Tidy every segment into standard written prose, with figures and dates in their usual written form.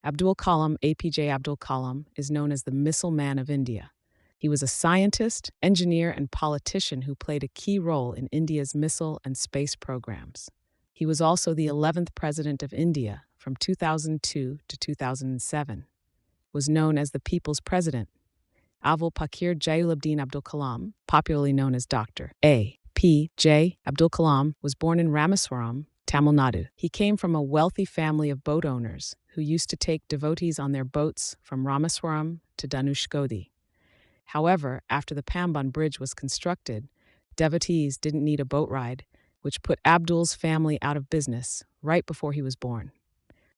Abdul Kalam, APJ Abdul Kalam, is known as the Missile Man of India. He was a scientist, engineer, and politician who played a key role in India's missile and space programs. He was also the 11th President of India from 2002 to 2007. Was known as the People's President. A.P.J Abdul Kalam, popularly known as Dr. A.P.J Abdul Kalam, was born in Rameswaram, Tamil Nadu. He came from a wealthy family of boat owners who used to take devotees on their boats from Rameswaram to Dhanushkodi. However, after the Pamban Bridge was constructed, devotees didn't need a boat ride, which put Abdul's family out of business right before he was born.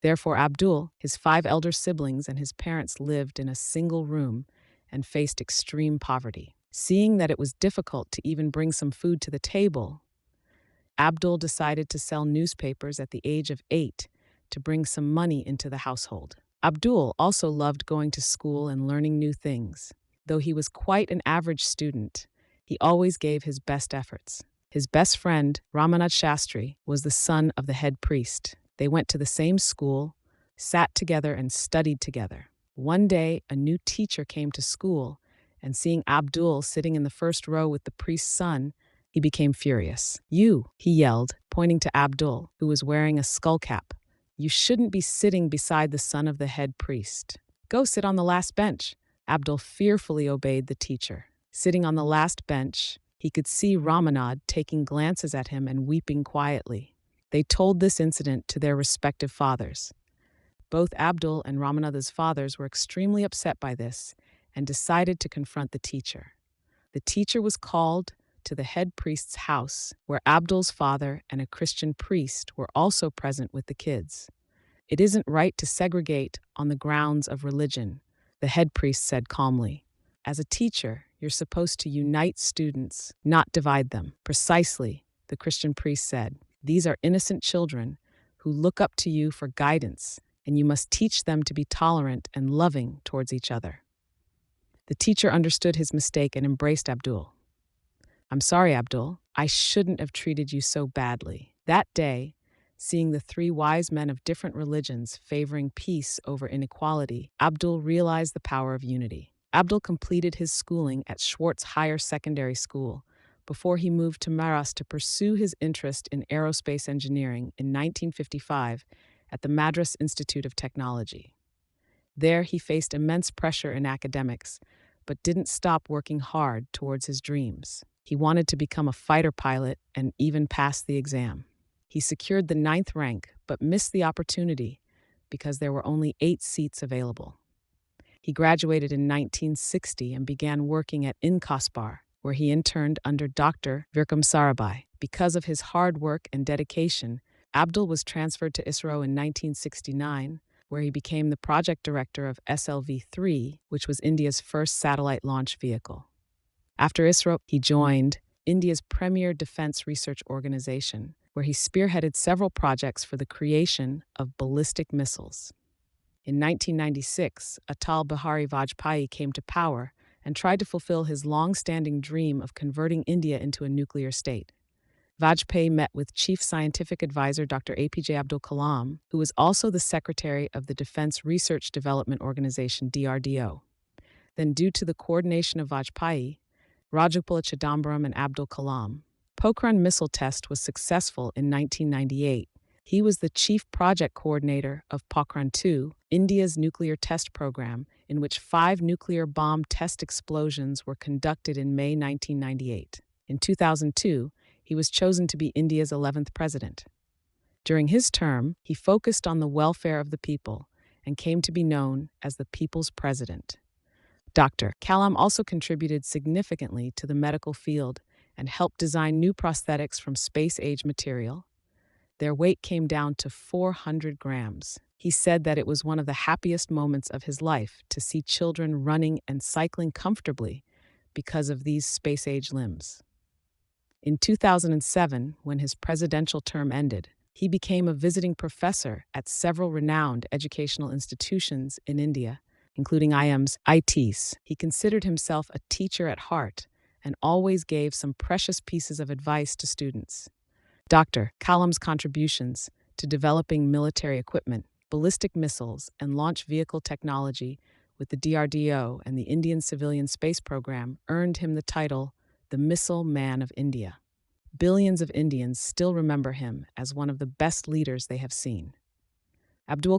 Therefore, Abdul, his 5 elder siblings, and his parents lived in a single room and faced extreme poverty. Seeing that it was difficult to even bring some food to the table, Abdul decided to sell newspapers at the age of 8 to bring some money into the household. Abdul also loved going to school and learning new things. Though he was quite an average student, he always gave his best efforts. His best friend, Ramanath Shastri, was the son of the head priest. They went to the same school, sat together, and studied together. One day, a new teacher came to school, and seeing Abdul sitting in the first row with the priest's son, he became furious. "You," he yelled, pointing to Abdul, who was wearing a skull cap. "You shouldn't be sitting beside the son of the head priest. Go sit on the last bench." Abdul fearfully obeyed the teacher. Sitting on the last bench, he could see Ramanath taking glances at him and weeping quietly. They told this incident to their respective fathers. Both Abdul and Ramanath's fathers were extremely upset by this and decided to confront the teacher. The teacher was called to the head priest's house, where Abdul's father and a Christian priest were also present with the kids. "It isn't right to segregate on the grounds of religion," the head priest said calmly. "As a teacher, you're supposed to unite students, not divide them." "Precisely," the Christian priest said. "These are innocent children who look up to you for guidance, and you must teach them to be tolerant and loving towards each other." The teacher understood his mistake and embraced Abdul. "I'm sorry, Abdul. I shouldn't have treated you so badly." That day, seeing the 3 wise men of different religions favoring peace over inequality, Abdul realized the power of unity. Abdul completed his schooling at Schwartz Higher Secondary School before he moved to Madras to pursue his interest in aerospace engineering in 1955 at the Madras Institute of Technology. There, he faced immense pressure in academics, but didn't stop working hard towards his dreams. He wanted to become a fighter pilot and even passed the exam. He secured the 9th rank, but missed the opportunity because there were only 8 seats available. He graduated in 1960 and began working at Incospar, where he interned under Dr. Vikram Sarabhai. Because of his hard work and dedication, Abdul was transferred to ISRO in 1969, where he became the project director of SLV-3, which was India's first satellite launch vehicle. After ISRO, he joined India's premier defense research organization, where he spearheaded several projects for the creation of ballistic missiles. In 1996, Atal Bihari Vajpayee came to power and tried to fulfill his long-standing dream of converting India into a nuclear state. Vajpayee met with Chief Scientific Advisor Dr. APJ Abdul Kalam, who was also the secretary of the Defense Research Development Organization DRDO. Then, due to the coordination of Vajpayee, Rajagopal Chidambaram, and Abdul Kalam, Pokhran missile test was successful in 1998. He was the chief project coordinator of Pokhran-2, India's nuclear test program, in which 5 nuclear bomb test explosions were conducted in May 1998. In 2002, he was chosen to be India's 11th president. During his term, he focused on the welfare of the people and came to be known as the People's President. Dr. Kalam also contributed significantly to the medical field and helped design new prosthetics from space-age material. Their weight came down to 400 grams. He said that it was one of the happiest moments of his life to see children running and cycling comfortably because of these space-age limbs. In 2007, when his presidential term ended, he became a visiting professor at several renowned educational institutions in India, including IITs. He considered himself a teacher at heart and always gave some precious pieces of advice to students. Dr. Kalam's contributions to developing military equipment, ballistic missiles and launch vehicle technology with the DRDO and the Indian Civilian Space Program earned him the title the Missile Man of India. Billions of Indians still remember him as one of the best leaders they have seen. Abdul